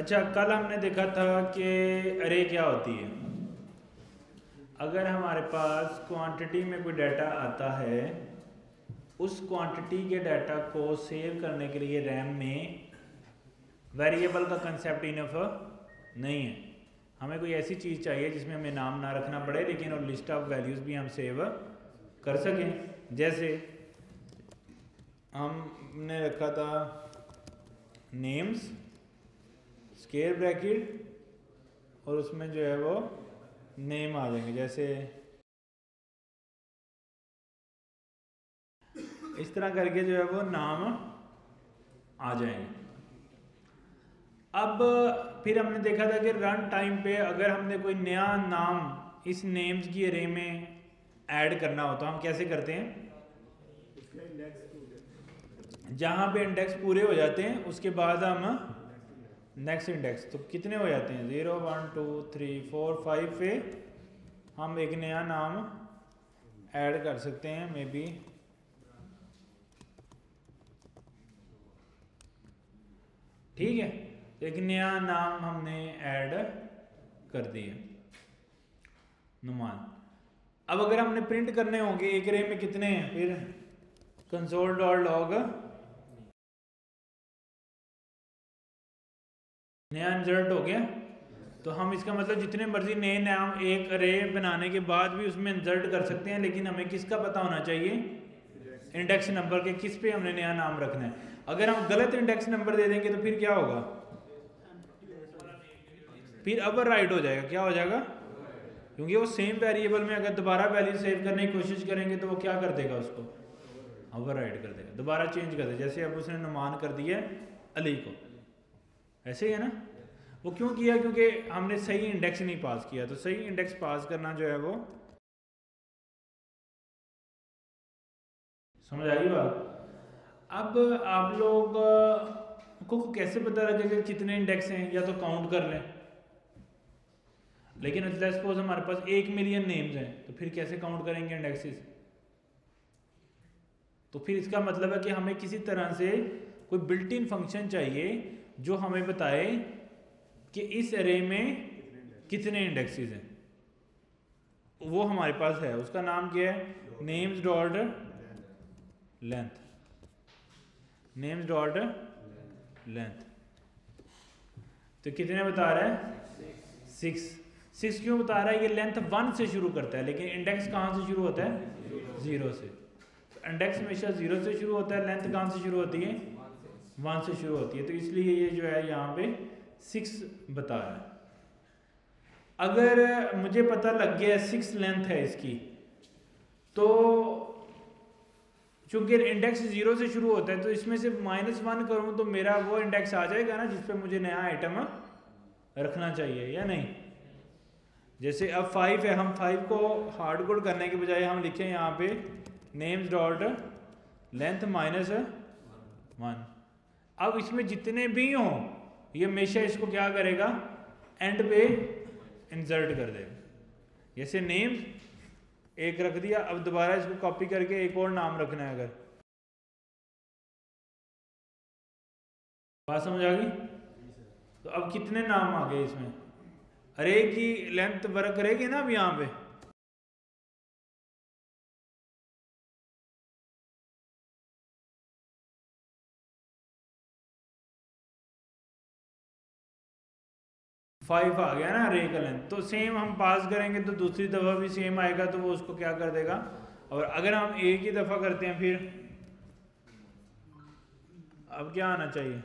अच्छा, कल हमने देखा था कि अरे क्या होती है। अगर हमारे पास क्वांटिटी में कोई डाटा आता है, उस क्वांटिटी के डाटा को सेव करने के लिए रैम में वेरिएबल का कंसेप्ट इनफ नहीं है। हमें कोई ऐसी चीज़ चाहिए जिसमें हमें नाम ना रखना पड़े, लेकिन और लिस्ट ऑफ वैल्यूज़ भी हम सेव कर सकें। जैसे हमने रखा था नेम्स स्क्वायर ब्रैकेट और उसमें जो है वो नेम आ जाएंगे। जैसे इस तरह करके जो है वो नाम आ जाएंगे। अब फिर हमने देखा था कि रन टाइम पे अगर हमने कोई नया नाम इस नेम्स की अरे में ऐड करना हो तो हम कैसे करते हैं? जहाँ पे इंडेक्स पूरे हो जाते हैं उसके बाद हम नेक्स्ट इंडेक्स, तो कितने हो जाते हैं 0 1 2 3 4 5 पे हम एक नया नाम ऐड कर सकते हैं। मे बी ठीक है, तो एक नया नाम हमने ऐड कर दिया नुमान। अब अगर हमने प्रिंट करने होंगे एक रे में कितने हैं, फिर कंसोल डॉट लॉग नया इंसर्ट हो गया। तो हम इसका मतलब जितने मर्जी नए नाम एक अरे बनाने के बाद भी उसमें इंसर्ट कर सकते हैं, लेकिन हमें किसका पता होना चाहिए? इंडेक्स नंबर के, किस पे हमने नया नाम रखना है। अगर हम गलत इंडेक्स नंबर दे देंगे तो फिर क्या होगा? फिर ओवर राइट हो जाएगा। क्या हो जाएगा? क्योंकि वो सेम वेरिएबल में अगर दोबारा वैल्यू सेव करने की कोशिश करेंगे तो वो क्या कर देगा? उसको ओवर राइट कर देगा, दोबारा चेंज कर देगा। जैसे अब उसने नुमान कर दिया अली को, ऐसे ही है ना। वो क्यों किया? क्योंकि हमने सही इंडेक्स नहीं पास किया। तो सही इंडेक्स पास करना जो है वो, समझ आई बात? अब आप लोग को कैसे पता लगेगा कितने इंडेक्स हैं? या तो काउंट कर लें, लेकिन लेट्स सपोज हमारे पास 1 मिलियन नेम्स हैं, तो फिर कैसे काउंट करेंगे इंडेक्सेस? तो फिर इसका मतलब है कि हमें किसी तरह से कोई बिल्ट इन फंक्शन चाहिए जो हमें बताए कि इस अरे में कितने इंडेक्सेस हैं। वो हमारे पास है, उसका नाम क्या है? Names dot length. Names dot length. तो कितने बता रहा है? 6। 6 क्यों बता रहा है? ये लेंथ 1 से शुरू करता है, लेकिन इंडेक्स कहाँ से शुरू होता है? 0 से। इंडेक्स हमेशा 0 से शुरू होता है, लेंथ कहाँ से शुरू होती है? 1 से शुरू होती है। तो इसलिए ये जो है यहाँ पे 6 बता रहा है। अगर मुझे पता लग गया 6 लेंथ है इसकी, तो चूंकि इंडेक्स 0 से शुरू होता है तो इसमें से -1 करूँ तो मेरा वो इंडेक्स आ जाएगा ना जिस पे मुझे नया आइटम रखना चाहिए, या नहीं? जैसे अब 5 है, हम 5 को हार्ड कोड करने के बजाय हम लिखें यहाँ पे नेम्स डॉट लेंथ -1। अब इसमें जितने भी हों ये हमेशा इसको क्या करेगा? एंड पे इंसर्ट कर देगा। जैसे नेम्स एक रख दिया, अब दोबारा इसको कॉपी करके एक और नाम रखना है। अगर बात समझ आ गई? तो अब कितने नाम आ गए इसमें? अरे की लेंथ वर्क करेगी ना अब यहाँ पे। फाइव आ गया ना अरे का लेंथ। तो सेम हम पास करेंगे तो दूसरी दफ़ा भी सेम आएगा, तो वो उसको क्या कर देगा। और अगर हम एक ही दफ़ा करते हैं फिर अब क्या आना चाहिए?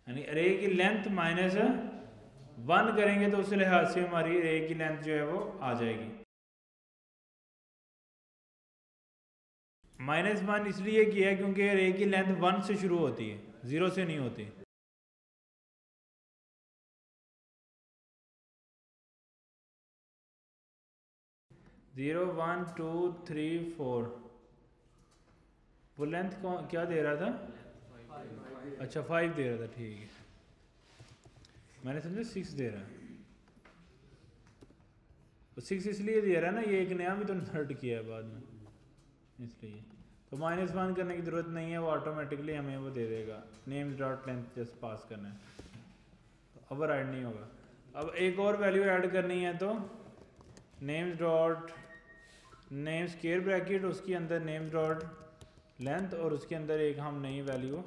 यानी अरे की लेंथ -1 करेंगे तो उस लिहाज से हमारी अरे की लेंथ जो है वो आ जाएगी। -1 इसलिए किया है क्योंकि अरे की लेंथ 1 से शुरू होती है, 0 से नहीं होती। जीरो 1 2 3 4 वो लेंथ क्या दे रहा था? अच्छा 5 दे रहा था, ठीक है। मैंने समझा 6 दे रहा है। तो 6 इसलिए दे रहा है ना, ये एक नया भी तो इंसर्ट किया है बाद में, इसलिए। तो -1 करने की ज़रूरत नहीं है, वो ऑटोमेटिकली हमें वो दे देगा। नेम्स डॉट लेंथ जस्ट पास करना है, तो ओवर राइड नहीं होगा। अब एक और वैल्यू ऐड करनी है, तो names dot name square bracket, उसके अंदर नेम्स डॉट लेंथ, और उसके अंदर एक हम नई वैल्यू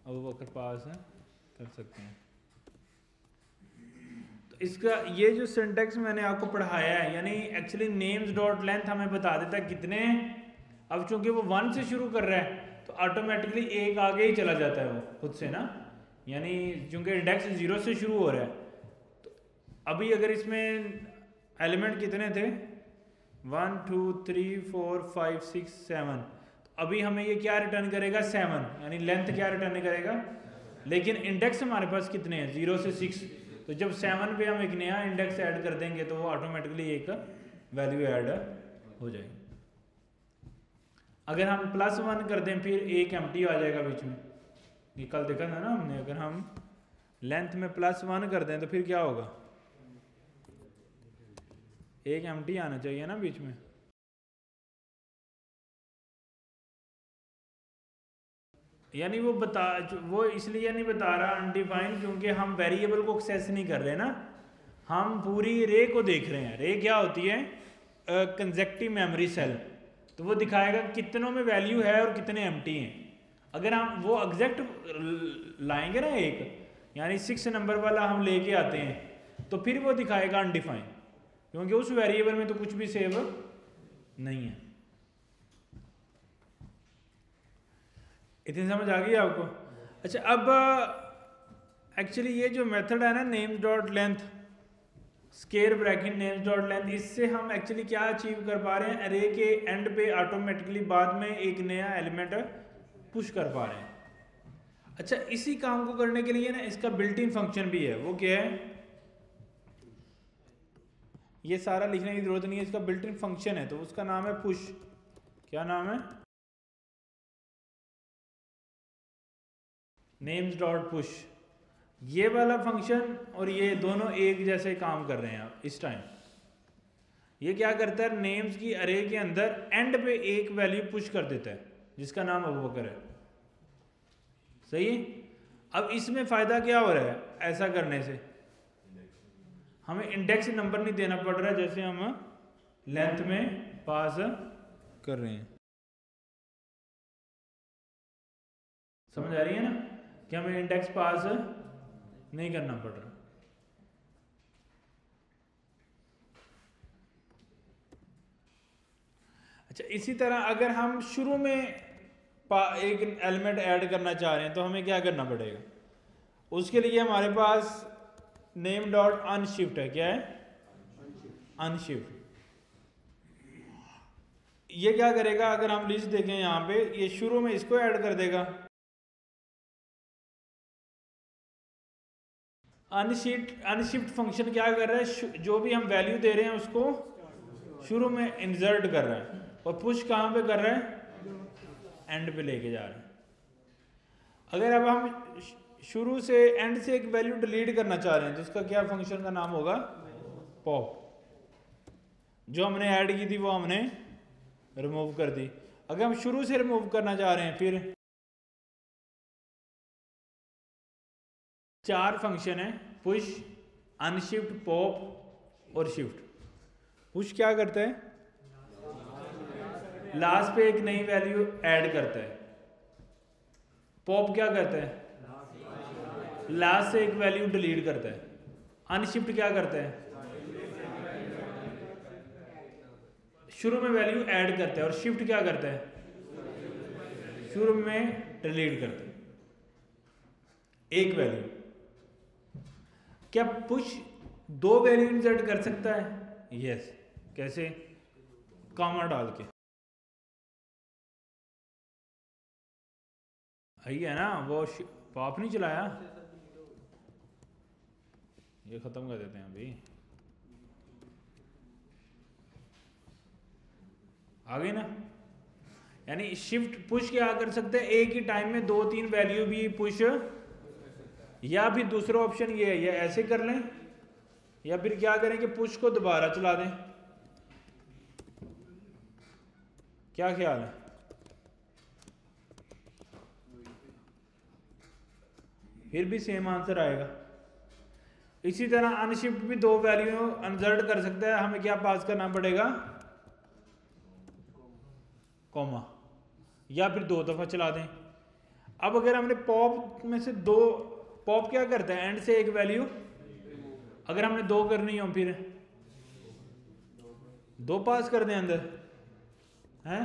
अबू बकर पास है कर सकते हैं। तो इसका ये जो सिंटेक्स मैंने आपको पढ़ाया है, यानी एक्चुअली नेम्स डॉट लेंथ हमें बता देता है कितने। अब चूंकि वो 1 से शुरू कर रहा है तो ऑटोमेटिकली एक आगे ही चला जाता है वो खुद से ना, यानी चूंकि इंडेक्स 0 से शुरू हो रहा है। तो अभी अगर इसमें एलिमेंट कितने थे 1 2 3 4 5 6 7, तो अभी हमें ये क्या रिटर्न करेगा 7, यानी लेंथ क्या रिटर्न करेगा। लेकिन इंडेक्स हमारे पास कितने हैं 0 से 6, तो जब 7 पे हम एक नया इंडेक्स ऐड कर देंगे तो वो ऑटोमेटिकली एक वैल्यू ऐड हो जाएगी। अगर हम +1 कर दें फिर एक एम्प्टी आ जाएगा बीच में, ये कल देखा था ना हमने। अगर हम लेंथ में +1 कर दें तो फिर क्या होगा, एक एम्प्टी आना चाहिए ना बीच में। यानी वो इसलिए नहीं बता रहा अनडिफाइंड, क्योंकि हम वेरिएबल को एक्सेस नहीं कर रहे ना, हम पूरी रे को देख रहे हैं। रे क्या होती है, कंजेक्टिव मेमोरी सेल, तो वो दिखाएगा कितनों में वैल्यू है और कितने एम्प्टी हैं। अगर हम वो एग्जैक्ट लाएंगे ना एक, यानी 6 नंबर वाला हम लेके आते हैं, तो फिर वो दिखाएगा अनडिफाइंड, क्योंकि उस वेरिएबल में तो कुछ भी सेव नहीं है। इतनी समझ आ गई आपको। अच्छा, अब एक्चुअली ये जो मेथड है ना names dot length square bracket names dot length, इससे हम एक्चुअली क्या अचीव कर पा रहे हैं, अरे के एंड पे ऑटोमेटिकली बाद में एक नया एलिमेंट पुश कर पा रहे हैं। अच्छा, इसी काम को करने के लिए ना इसका बिल्ट इन फंक्शन भी है। वो क्या है, ये सारा लिखने की जरूरत नहीं है, इसका बिल्ट इन फंक्शन है, तो उसका नाम है पुश। क्या नाम है, नेम्स डॉट पुश। ये वाला फंक्शन और ये दोनों एक जैसे काम कर रहे हैं आप इस टाइम। ये क्या करता है, नेम्स की अरे के अंदर एंड पे एक वैल्यू पुश कर देता है जिसका नाम अबू बकर है। सही है। अब इसमें फायदा क्या हो रहा है, ऐसा करने से हमें इंडेक्स नंबर नहीं देना पड़ रहा है जैसे हम लेंथ में पास कर रहे हैं। समझ आ रही है ना कि हमें इंडेक्स पास नहीं करना पड़ रहा। अच्छा, इसी तरह अगर हम शुरू में एक एलिमेंट ऐड करना चाह रहे हैं तो हमें क्या करना पड़ेगा, उसके लिए हमारे पास नेम डॉट अनशिफ्ट है। क्या है, अनशिफ्ट। ये क्या करेगा, अगर हम लिस्ट देखें यहाँ पे, ये शुरू में इसको ऐड कर देगा। अनशिफ्ट फंक्शन क्या कर रहा है, जो भी हम वैल्यू दे रहे हैं उसको शुरू में इंसर्ट कर रहा है, और पुश कहाँ पे कर रहा है, एंड पे लेके जा रहा है। अगर अब हम शुरू से एंड से एक वैल्यू डिलीट करना चाह रहे हैं तो उसका क्या फंक्शन का नाम होगा, पॉप। जो हमने ऐड की थी वो हमने रिमूव कर दी। अगर हम शुरू से रिमूव करना चाह रहे हैं, फिर 4 फंक्शन है, पुश, अनशिफ्ट, पॉप और शिफ्ट। पुश क्या करता है, लास्ट पे एक नई वैल्यू ऐड करता है। पॉप क्या करता है, लास्ट से एक वैल्यू डिलीट करता है। अनशिफ्ट क्या करता है, शुरू में वैल्यू ऐड करता है। और शिफ्ट क्या करता है, शुरू में डिलीट करता है एक वैल्यू। क्या पुश 2 वैल्यू इंसर्ट कर सकता है, यस। कैसे, कॉमा डाल के। है ना, वो पॉप नहीं चलाया, ये खत्म कर देते हैं अभी। आ गई ना, यानी शिफ्ट पुश क्या कर सकते हैं, एक ही टाइम में 2-3 वैल्यू भी पुश, या फिर दूसरा ऑप्शन ये है, या ऐसे कर लें, या फिर क्या करें कि पुश को दोबारा चला दें। क्या ख्याल है? फिर भी सेम आंसर आएगा। इसी तरह अनशिफ्ट भी दो वैल्यू अनजर्ड कर सकता है, हमें क्या पास करना पड़ेगा? कॉमा, या फिर दो दफा चला दें। अब अगर हमने पॉप में से दो, पॉप क्या करता है? एंड से एक वैल्यू, अगर हमने दो करनी हो फिर दो पास कर दें अंदर, हैं?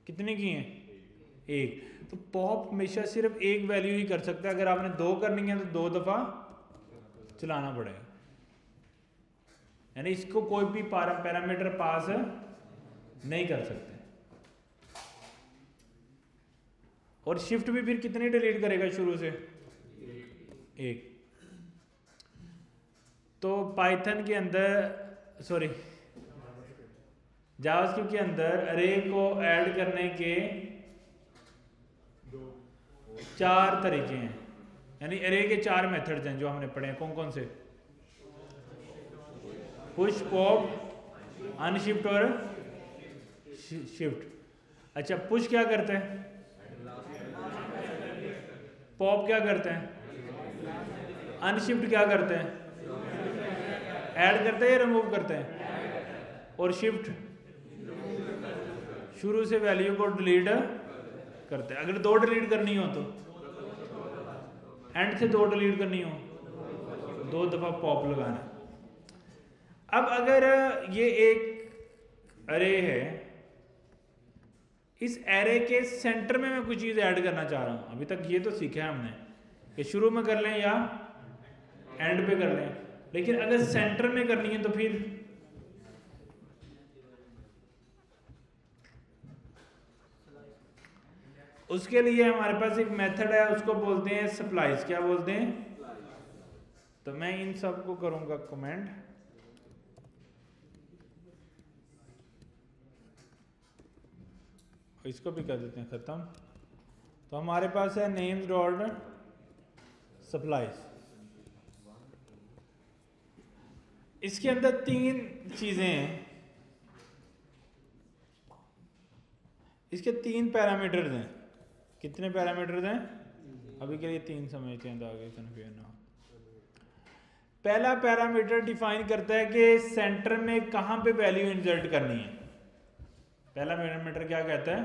कितने की हैं? एक। तो पॉप हमेशा सिर्फ एक वैल्यू ही कर सकता है, अगर आपने दो करनी है तो दो दफा चलाना पड़ेगा, यानी इसको कोई भी पैरामीटर पास नहीं कर सकते। और शिफ्ट भी फिर कितनी डिलीट करेगा शुरू से? एक। तो पाइथन के अंदर, सॉरी जावास्क्रिप्ट के अंदर अरे को ऐड करने के चार तरीके हैं, यानी अरे के चार मेथड्स हैं जो हमने पढ़े हैं। कौन कौन से? पुश, पॉप, अनशिफ्ट और शिफ्ट। अच्छा, पुश क्या करते हैं? पॉप क्या करते हैं? अनशिफ्ट क्या करते हैं? ऐड करते हैं या रिमूव करते हैं? और शिफ्ट शुरू से वैल्यू को डिलीट करते हैं। अगर दो डिलीट करनी हो तो एंड से दो डिलीट करनी हो, दो दफा पॉप लगाना है। अब अगर ये एक अरे है, इस एरे के सेंटर में मैं कुछ चीज ऐड करना चाह रहा हूं। अभी तक ये तो सीखा है हमने कि शुरू में कर लें या एंड पे कर लें, लेकिन अगर सेंटर में करनी है तो फिर उसके लिए हमारे पास एक मेथड है, उसको बोलते हैं सप्लाइज। क्या बोलते हैं? तो मैं इन सब को करूंगा कमेंट। इसको भी कर देते हैं खत्म। तो हमारे पास है नेम्स डॉट सप्लाइज। इसके अंदर तीन चीजें हैं, इसके तीन पैरामीटर्स हैं। कितने पैरामीटर्स हैं? अभी के लिए तीन समझते हैं, तो आगे कन्फ्यूजन ना हो। पहला पैरामीटर डिफाइन करता है कि सेंटर में कहां पे वैल्यू इंसर्ट करनी है। पहला पैरामीटर क्या कहता है?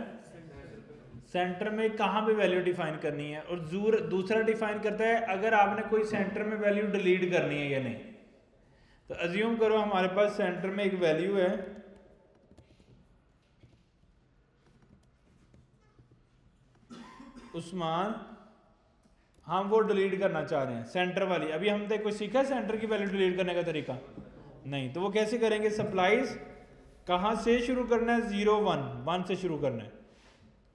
सेंटर में कहां पे वैल्यू डिफाइन करनी है। और दूसरा डिफाइन करता है अगर आपने कोई सेंटर में वैल्यू डिलीट करनी है या नहीं। तो अज्यूम करो हमारे पास सेंटर में एक वैल्यू है, उस्मान, हम वो डिलीट करना चाह रहे हैं सेंटर वाली। अभी हमने कोई सीखा सेंटर की वैल्यू डिलीट करने का तरीका? नहीं। तो वो कैसे करेंगे? सप्लाइज कहां से शुरू करना है? 0 1 1 से शुरू करना है।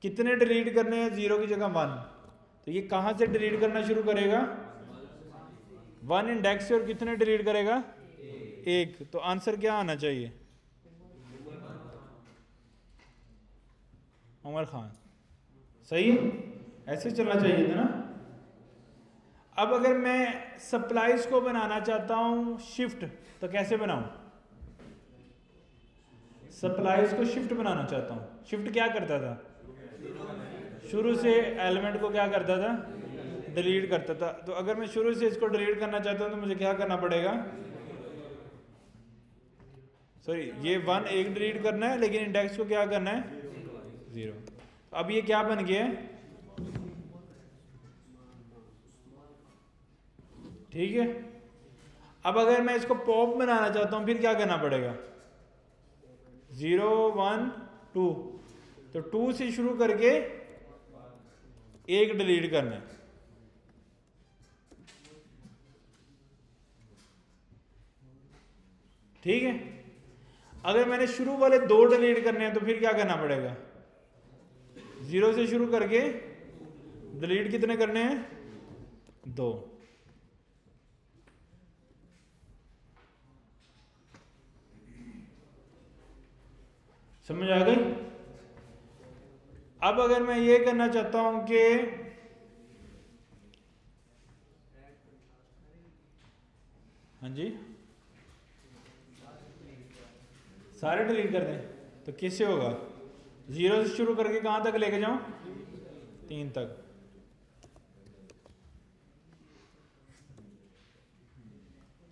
कितने डिलीट करने हैं? 0 की जगह 1। तो ये कहां से डिलीट करना शुरू करेगा? 1 इंडेक्स से। और कितने डिलीट करेगा? 1। तो आंसर क्या आना चाहिए? उमर खान। सही है, ऐसे चलना चाहिए था ना। अब अगर मैं सप्लाइज को बनाना चाहता हूं शिफ्ट, तो कैसे बनाऊं? सप्लाइज को शिफ्ट बनाना चाहता हूं। शिफ्ट क्या करता था? शुरू से एलिमेंट को क्या करता था? डिलीट करता था। तो अगर मैं शुरू से इसको डिलीट करना चाहता हूं तो मुझे क्या करना पड़ेगा? सॉरी, ये 1 एक डिलीट करना है, लेकिन इंडेक्स को क्या करना है? 0। तो अब ये क्या बन गया? ठीक है। अब अगर मैं इसको पॉप बनाना चाहता हूं फिर क्या करना पड़ेगा? 0 1 2। तो 2 से शुरू करके एक डिलीट करना है। ठीक है। अगर मैंने शुरू वाले 2 डिलीट करने हैं तो फिर क्या करना पड़ेगा? 0 से शुरू करके डिलीट कितने करने हैं? 2। समझ आ गई? अब अगर मैं ये करना चाहता हूं कि हाँ जी, सारे डिलीट कर दें तो किससे होगा? 0 से शुरू करके कहाँ तक लेके जाऊं? 3 तक।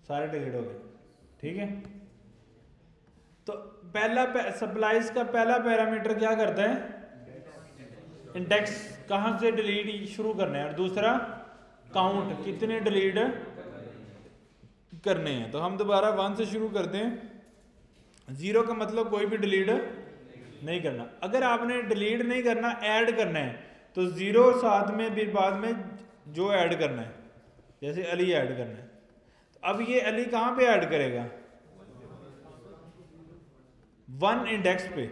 सारे डिलीट हो गए, ठीक है। तो पहला सप्लाइज का पहला पैरामीटर क्या करता है? इंडेक्स, कहाँ से डिलीट शुरू करने हैं, और दूसरा काउंट, कितने डिलीट करने हैं। तो हम दोबारा 1 से शुरू करते हैं। 0 का मतलब कोई भी डिलीट नहीं करना। अगर आपने डिलीट नहीं करना, ऐड करना है, तो 0 साथ में फिर बाद में जो ऐड करना है, जैसे अली ऐड करना है। तो अब ये अली कहाँ पे ऐड करेगा? 1 इंडेक्स पे,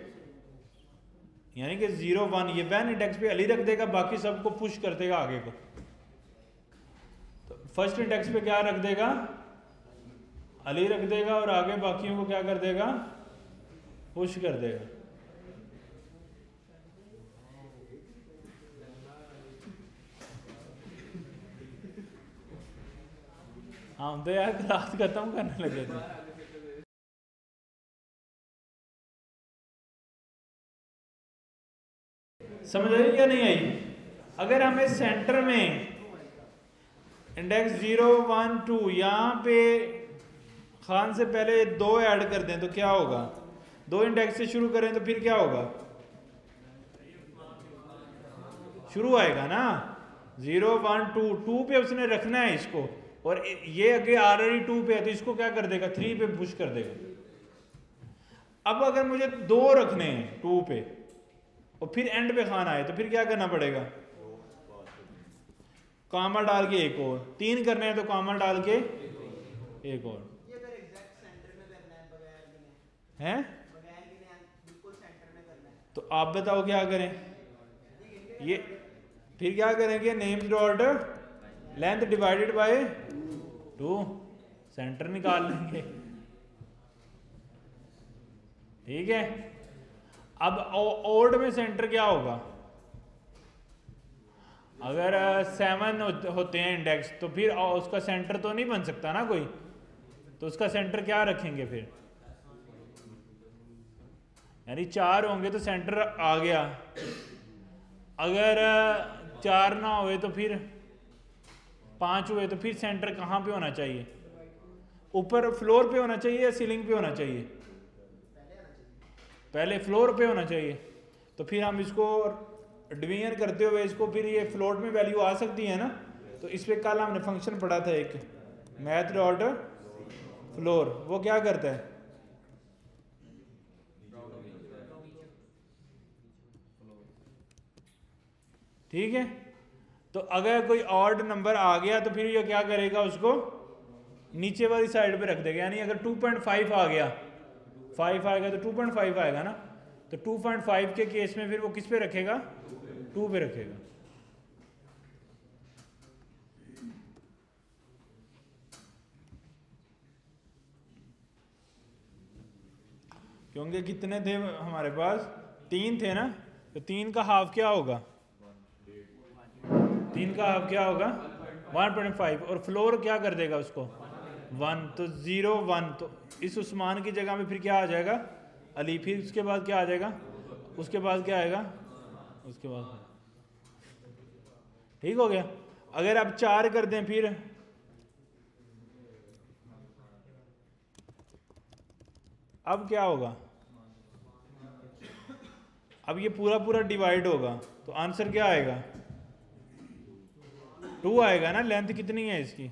यानी कि 0 1, ये 1 इंडेक्स पे अली रख देगा, बाकी सबको पुश कर देगा आगे को। तो फर्स्ट इंडेक्स पे क्या रख देगा? अली रख देगा, और आगे बाकियों को क्या कर देगा? पुश कर देगा। हम तो यार क्लास खत्म करने लगे थे। समझ आई या नहीं आई? अगर हमें सेंटर में इंडेक्स 0 1 2 यहाँ पे खान से पहले 2 ऐड कर दें तो क्या होगा? 2 इंडेक्स से शुरू करें तो फिर क्या होगा? शुरू आएगा ना 0 1 2 2 पे उसने रखना है इसको, और ये अगे ऑलरेडी 2 पे है तो इसको क्या कर देगा? 3 पे पुश कर देगा। अब अगर मुझे 2 रखने हैं 2 पे और फिर एंड पे खान आए तो फिर क्या करना पड़ेगा? कामा डाल के एक और। 3 करने हैं तो कामा डाल के एक और। हैं? तो आप बताओ क्या करें? ये फिर क्या करेंगे? Names dot length divided by 2, centre निकाल लेंगे, ठीक है। अब ओड में सेंटर क्या होगा? अगर 7 होते हैं इंडेक्स तो फिर उसका सेंटर तो नहीं बन सकता ना कोई, तो उसका सेंटर क्या रखेंगे फिर? यानी 4 होंगे तो सेंटर आ गया। अगर 4 ना हुए तो फिर 5 हुए तो फिर सेंटर कहाँ पे होना चाहिए? ऊपर फ्लोर पे होना चाहिए या सीलिंग पे होना चाहिए? पहले फ्लोर पे होना चाहिए। तो फिर हम इसको डिवीजन करते हुए इसको फिर ये फ्लोट में वैल्यू आ सकती है ना। तो इस पे कल हमने फंक्शन पढ़ा था एक, मैथ डॉट फ्लोर। वो क्या करता है? ठीक है। तो अगर कोई ऑड नंबर आ गया तो फिर ये क्या करेगा? उसको नीचे वाली साइड पे रख देगा। यानी अगर 2.5 आ गया, 5 आएगा तो 2.5 आएगा ना। तो 2.5 के केस में फिर वो किस पे रखेगा? 2 पे रखेगा। क्योंकि कितने थे हमारे पास? 3 थे ना। तो 3 का हाफ क्या होगा? 3 का हाफ क्या होगा? 1.5। और फ्लोर क्या कर देगा उसको? 1। तो 0 1, तो इस उस्मान की जगह में फिर क्या आ जाएगा? अली। फिर उसके बाद क्या आ जाएगा? उसके बाद क्या आएगा? उसके बाद ठीक हो गया। अगर आप 4 कर दें फिर अब क्या होगा? अब ये पूरा पूरा डिवाइड होगा तो आंसर क्या आएगा? 2 आएगा ना। लेंथ कितनी है इसकी?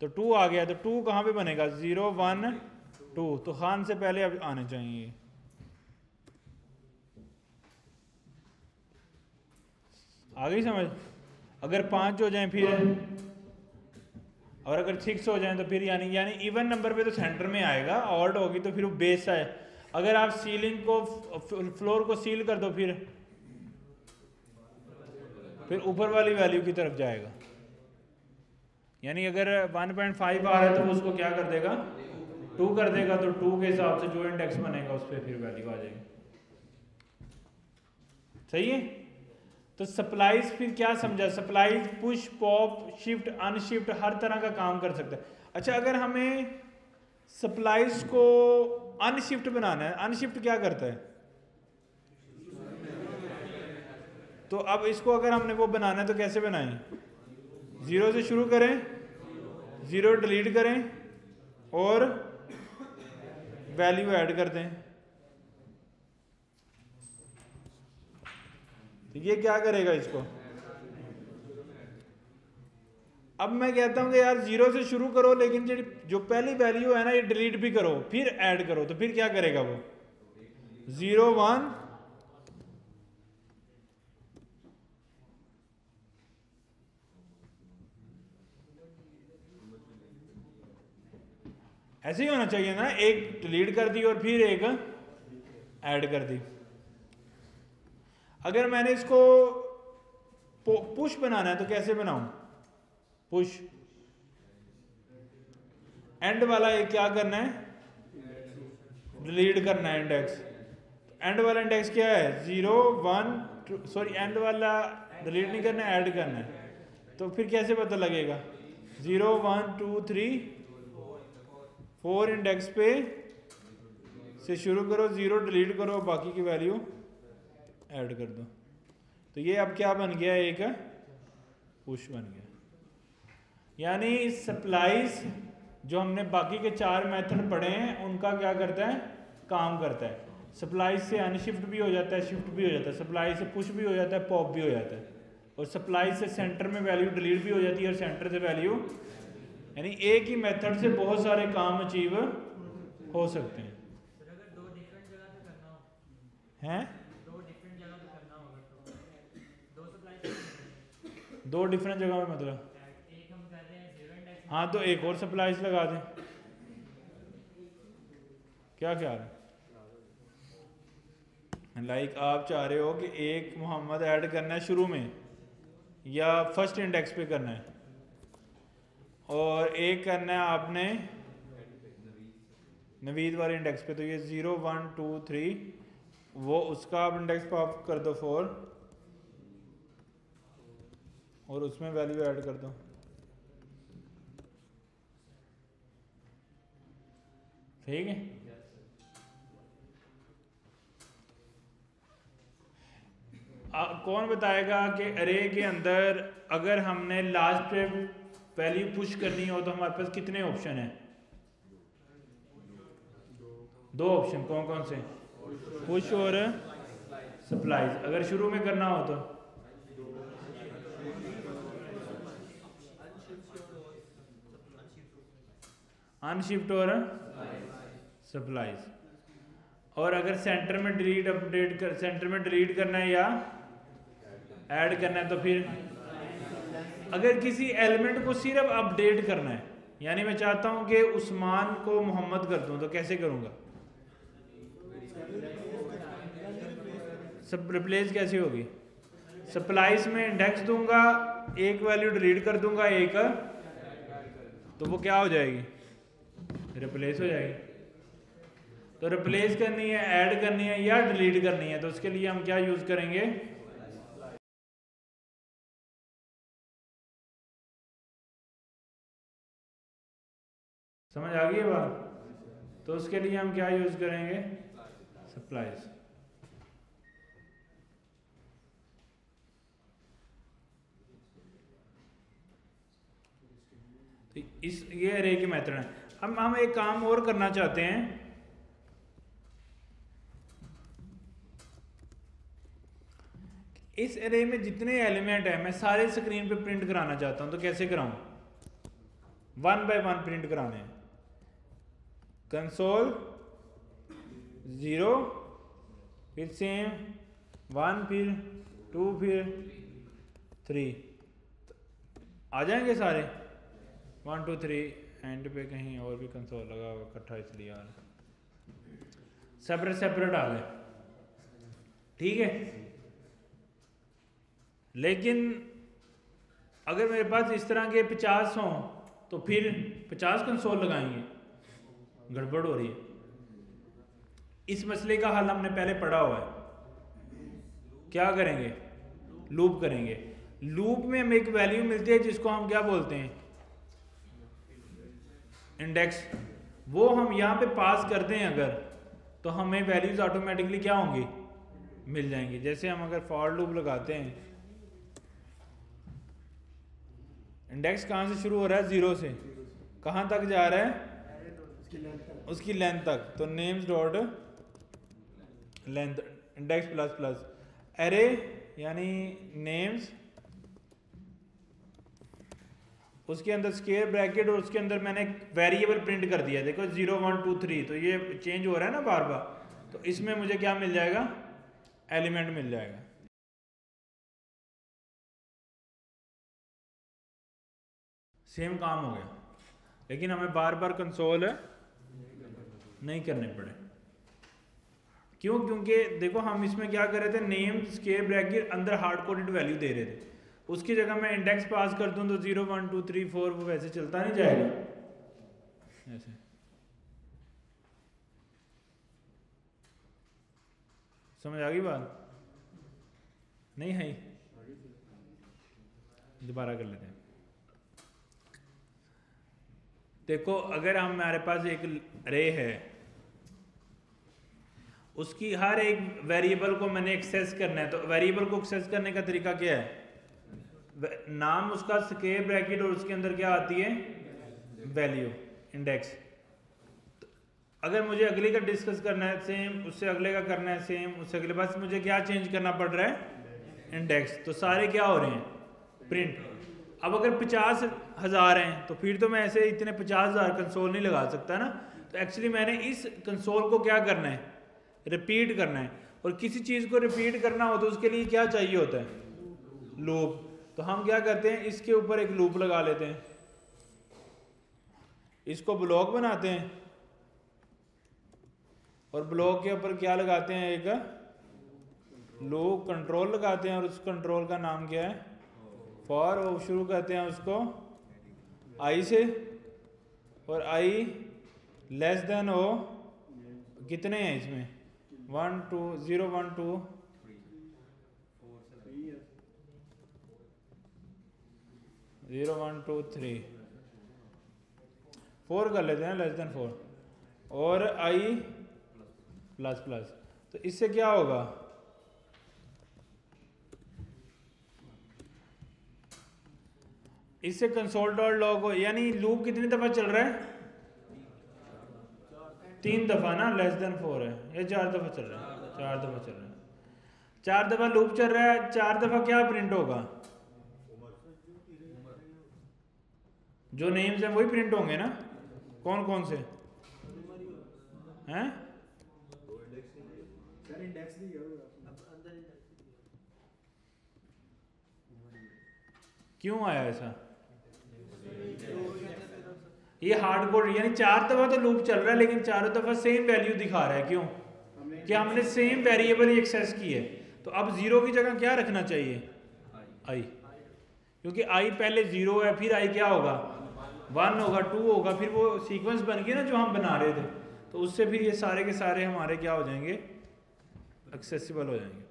तो 2 आ गया। तो 2 कहाँ पे बनेगा? 0 1 2। तो खान से पहले अब आने चाहिए। आ गई समझ? अगर 5 हो जाए फिर, और अगर 6 हो जाए तो फिर यानी इवन नंबर पे तो सेंटर में आएगा। ऑड होगी तो फिर वो बेस है। अगर आप सीलिंग को, फ्लोर को सील कर दो फिर ऊपर वाली वैल्यू की तरफ जाएगा। यानी अगर 1.5 आ रहा है तो उसको क्या कर देगा? 2 कर देगा। तो 2 के हिसाब से जो इंडेक्स बनेगा उस पर फिर वैल्यू आ जाएगी। सही है। तो सप्लाइज फिर क्या समझा? Splice push, pop, shift, unshift हर तरह का काम कर सकता है। अच्छा, अगर हमें सप्लाइज को अनशिफ्ट बनाना है। अनशिफ्ट क्या करता है? तो अब इसको अगर हमने वो बनाना है तो कैसे बनाएं? 0 से शुरू करें, 0 डिलीट करें और वैल्यू ऐड कर दें। तो ये क्या करेगा इसको? अब मैं कहता हूं कि यार 0 से शुरू करो, लेकिन जो पहली वैल्यू है ना ये डिलीट भी करो, फिर ऐड करो। तो फिर क्या करेगा वो? 0 1 ऐसे ही होना चाहिए ना, एक डिलीट कर दी और फिर एक ऐड कर दी। अगर मैंने इसको पुश बनाना है तो कैसे बनाऊं? पुश एंड वाला एक क्या करना है? डिलीट करना है इंडेक्स। एंड वाला इंडेक्स क्या है? 0 1 2, सॉरी एंड वाला डिलीट नहीं करना है, ऐड करना है। तो फिर कैसे पता लगेगा? 0 1 2 3 4 इंडेक्स पे से शुरू करो, 0 डिलीट करो, बाकी की वैल्यू ऐड कर दो। तो ये अब क्या बन गया? एक पुश बन गया। यानी सप्लाइज जो हमने बाकी के 4 मेथड पढ़े हैं उनका क्या करता है? काम करता है। सप्लाइज से अनशिफ्ट भी हो जाता है, शिफ्ट भी हो जाता है, सप्लाई से पुश भी हो जाता है, पॉप भी हो जाता है, और सप्लाई से सेंटर में वैल्यू डिलीट भी हो जाती है और सेंटर से वैल्यू, यानी एक ही मेथड से बहुत सारे काम अचीव हो सकते हैं। हैं? दो डिफरेंट जगह में मतलब? हाँ तो एक और सप्लाइज लगा दें। क्या ख्याल है? लाइक आप चाह रहे हो कि एक मोहम्मद ऐड करना है शुरू में या फर्स्ट इंडेक्स पे करना है, और एक करना है आपने नवीद वाले इंडेक्स पे। तो ये 0 1 2 3 वो उसका आप इंडेक्स पॉप कर दो 4 और उसमें वैल्यू ऐड कर दो। ठीक है? कौन बताएगा कि अरे के अंदर अगर हमने लास्ट पे वैल्यू पुश करनी हो तो हमारे पास कितने ऑप्शन हैं? 2 ऑप्शन। कौन कौन से? पुश और सप्लाइज। अगर शुरू में करना हो तो अनशिफ्ट और सप्लाइज। और अगर सेंटर में डिलीट अपडेट कर, सेंटर में डिलीट करना है या ऐड करना है तो फिर अगर किसी एलिमेंट को सिर्फ अपडेट करना है, यानी मैं चाहता हूं कि उस्मान को मोहम्मद कर दूं, तो कैसे करूंगा? सब रिप्लेस कैसे होगी? सप्लाइज में इंडेक्स दूंगा, एक वैल्यू डिलीट कर दूंगा, एक, तो वो क्या हो जाएगी? रिप्लेस हो जाएगी। तो रिप्लेस करनी है, ऐड करनी है या डिलीट करनी है, तो उसके लिए हम क्या यूज करेंगे? समझ आ गई है बात? तो उसके लिए हम क्या यूज करेंगे? सप्लाइज। तो ये अरे के मेथड है। अब हम एक काम और करना चाहते हैं। इस अरे में जितने एलिमेंट है मैं सारे स्क्रीन पे प्रिंट कराना चाहता हूं, तो कैसे कराऊं? 1 बाय 1 प्रिंट कराने हैं। कंसोल 0 फिर सेम 1 फिर 2 फिर 3 आ जाएंगे सारे 1 2 3। एंड पे कहीं और भी कंसोल लगा हुआ इकट्ठा, इसलिए आ रहा, सेपरेट सेपरेट आ गए। ठीक है? लेकिन अगर मेरे पास इस तरह के 50 हों तो फिर 50 कंसोल लगाएंगे, गड़बड़ हो रही है। इस मसले का हल हमने पहले पढ़ा हुआ है। क्या करेंगे? लूप करेंगे। लूप में हमें एक वैल्यू मिलती है जिसको हम क्या बोलते हैं? इंडेक्स। वो हम यहाँ पे पास कर दें अगर, तो हमें वैल्यूज ऑटोमेटिकली क्या होंगी, मिल जाएंगी। जैसे हम अगर फॉर लूप लगाते हैं, इंडेक्स कहाँ से शुरू हो रहा है, 0 से कहाँ तक जा रहा है, उसकी लेंथ तक। तो names dot length index plus plus array यानी नेम्स, उसके अंदर स्क्वायर ब्रैकेट और उसके अंदर मैंने वेरिएबल प्रिंट कर दिया। देखो 0 1 2 3, तो ये चेंज हो रहा है ना बार बार, तो इसमें मुझे क्या मिल जाएगा, एलिमेंट मिल जाएगा। सेम काम हो गया, लेकिन हमें बार बार कंसोल नहीं करने पड़े। क्यों? क्योंकि देखो हम इसमें क्या कर रहे थे, नेम स्क्वायर ब्रैकेट अंदर हार्ड कोडेड वैल्यू दे रहे थे, उसकी जगह मैं इंडेक्स पास कर दूं तो 0 1 2 3 4 वो वैसे चलता नहीं जाएगा ऐसे। समझ आ गई बात? नहीं है, दोबारा कर लेते हैं। देखो अगर हमारे पास एक अरे है, उसकी हर एक वेरिएबल को मैंने एक्सेस करना है, तो वेरिएबल को एक्सेस करने का तरीका क्या है, नाम उसका स्क्वायर ब्रैकेट और उसके अंदर क्या आती है, वैल्यू इंडेक्स। तो अगर मुझे अगले का डिस्कस करना है सेम, उससे अगले का करना है सेम, उससे अगले, बस मुझे क्या चेंज करना पड़ रहा है, इंडेक्स। तो सारे क्या हो रहे हैं, प्रिंट। अब अगर 50,000 हैं तो फिर तो मैं ऐसे इतने 50,000 कंसोल नहीं लगा सकता ना, तो एक्चुअली मैंने इस कंसोल को क्या करना है, रिपीट करना है। और किसी चीज़ को रिपीट करना हो तो उसके लिए क्या चाहिए होता है, लूप। तो हम क्या करते हैं, इसके ऊपर एक लूप लगा लेते हैं, इसको ब्लॉक बनाते हैं और ब्लॉक के ऊपर क्या लगाते हैं, एक लूप कंट्रोल लगाते हैं और उस कंट्रोल का नाम क्या है, फॉर। और शुरू करते हैं उसको आई से, और आई लेस देन हो, कितने हैं इसमें, 1 2 0 1 2 0 1 2 3 4 कर लेते हैं, लेस देन 4, और आई प्लस प्लस। तो इससे क्या होगा, इससे कंसोल डॉट लॉग हो, यानी लूप कितनी दफा चल रहा है, 3 दफा ना, लेस देन 4 है, या 4 दफा चल रहा है, 4 दफा चल रहा है, 4 दफा लूप चल रहा है, 4 दफा क्या प्रिंट होगा, जो नेम्स हैं वही प्रिंट होंगे ना। कौन कौन से हैं, क्यों आया ऐसा, ये हार्ड कोड, यानी 4 दफा तो लूप चल रहा है लेकिन चारों दफा सेम वैल्यू दिखा रहा है। क्यों? कि हमने सेम वेरिएबल ही एक्सेस की है। तो अब 0 की जगह क्या रखना चाहिए, आई, क्योंकि आई पहले 0 है, फिर आई क्या होगा, 1 होगा, 2 होगा, फिर वो सीक्वेंस बन गया ना जो हम बना रहे थे। तो उससे फिर ये सारे के सारे हमारे क्या हो जाएंगे, एक्सेसिबल हो जाएंगे।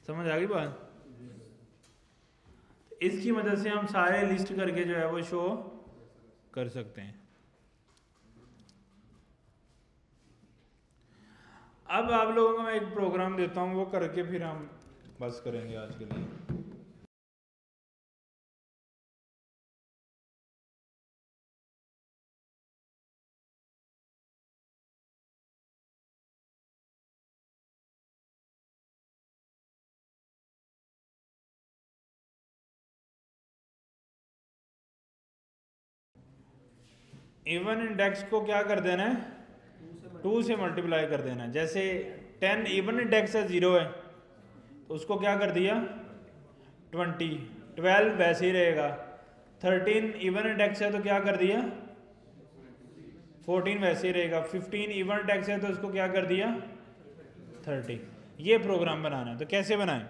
समझ आ गई बात? इसकी मदद से हम सारे लिस्ट करके जो है वो शो कर सकते हैं। अब आप लोगों को मैं एक प्रोग्राम देता हूं, वो करके फिर हम बस करेंगे आज के लिए। इवन इंडेक्स को क्या कर देना है, 2 से मल्टीप्लाई कर देना है। जैसे 10 इवन इंडेक्स है, 0 है, तो उसको क्या कर दिया 20, 12 वैसे ही रहेगा। 13 इवन इंडेक्स है तो क्या कर दिया 14 वैसे ही रहेगा। 15 इवन इंडेक्स है तो उसको क्या कर दिया 30। ये प्रोग्राम बनाना है, तो कैसे बनाएं,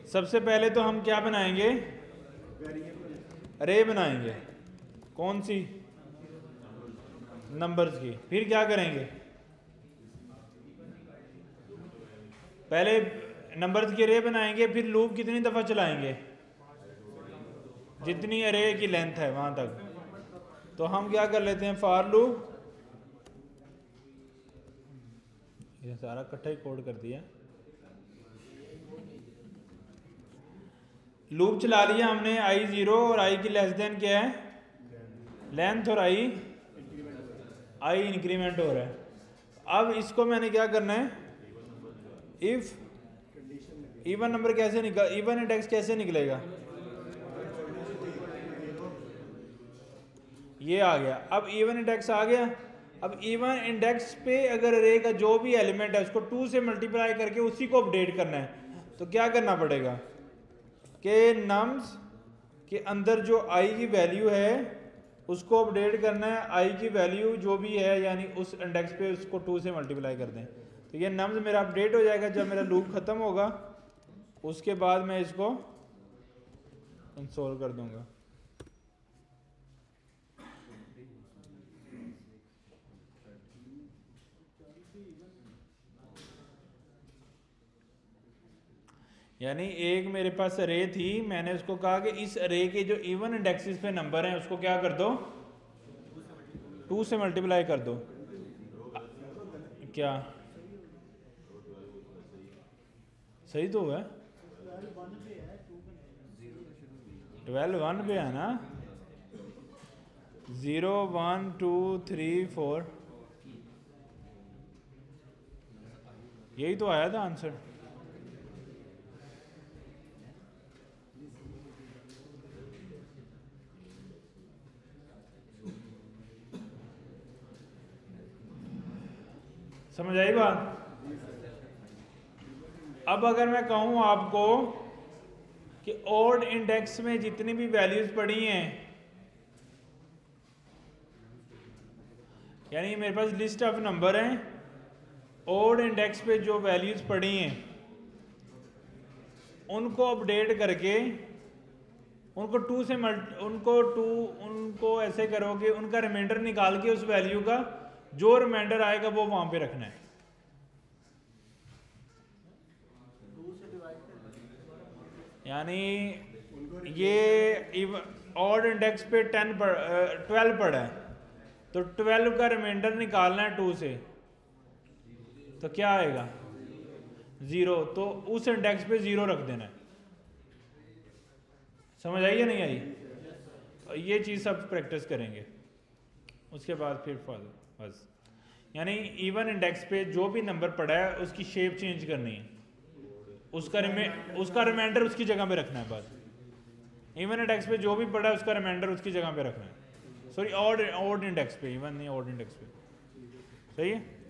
सबसे पहले तो हम क्या बनाएंगे, अरे बनाएंगे, कौन सी, नंबर्स की। फिर क्या करेंगे, पहले नंबर्स की अरे बनाएंगे, फिर लूप कितनी दफ़ा चलाएंगे, जितनी अरे की लेंथ है वहां तक। तो हम क्या कर लेते हैं, फॉर लूप, ये सारा इकट्ठा ही कोड कर दिया। लूप चला लिया हमने, आई 0 और आई की लेस देन क्या है लेंथ, और आई इंक्रीमेंट हो रहा है। अब इसको मैंने क्या करना है, इफ इवन नंबर कैसे निकल, इवन इंडेक्स कैसे निकलेगा, ये आ गया। अब इवन इंडेक्स आ गया। अब इवन इंडेक्स पे अगर अरे का जो भी एलिमेंट है उसको 2 से मल्टीप्लाई करके उसी को अपडेट करना है, तो क्या करना पड़ेगा कि नम्स के अंदर जो आई की वैल्यू है उसको अपडेट करना है, आई की वैल्यू जो भी है यानी उस इंडेक्स पे उसको 2 से मल्टीप्लाई कर दें। तो ये नम्स मेरा अपडेट हो जाएगा। जब मेरा लूप ख़त्म होगा उसके बाद मैं इसको इंस्टॉल कर दूंगा। यानी एक मेरे पास अरे थी, मैंने उसको कहा कि इस अरे के जो इवन इंडेक्सेस पे नंबर हैं उसको क्या कर दो, 2 से मल्टीप्लाई कर दो। क्या सही तो है, 12 1 पे है ना, 0 1 2 3 4, यही तो आया था आंसर। समझ आई बात। अब अगर मैं कहूं आपको कि ऑड इंडेक्स में जितनी भी वैल्यूज पड़ी हैं, यानी मेरे पास लिस्ट ऑफ नंबर हैं, ऑड इंडेक्स पे जो वैल्यूज पड़ी हैं उनको अपडेट करके उनको ऐसे करोगे, उनका रिमाइंडर निकाल के उस वैल्यू का जो रिमाइंडर आएगा वो वहां पे रखना है। यानी ये ऑड इंडेक्स पे 12 पड़ा है, तो 12 का रिमाइंडर निकालना है 2 से, तो क्या आएगा 0, तो उस इंडेक्स पे 0 रख देना है। समझ आई या नहीं आई? ये चीज़ सब प्रैक्टिस करेंगे उसके बाद फिर बस। यानी इवन इंडेक्स पे जो भी नंबर पड़ा है उसकी शेप चेंज करनी है, उसका रिमाइंडर उसकी जगह पे रखना है बस। इवन इंडेक्स पे जो भी पड़ा है उसका रिमाइंडर उसकी जगह पे रखना है। सॉरी ऑड इंडेक्स पे, इवन नहीं ऑड इंडेक्स पे। सही है।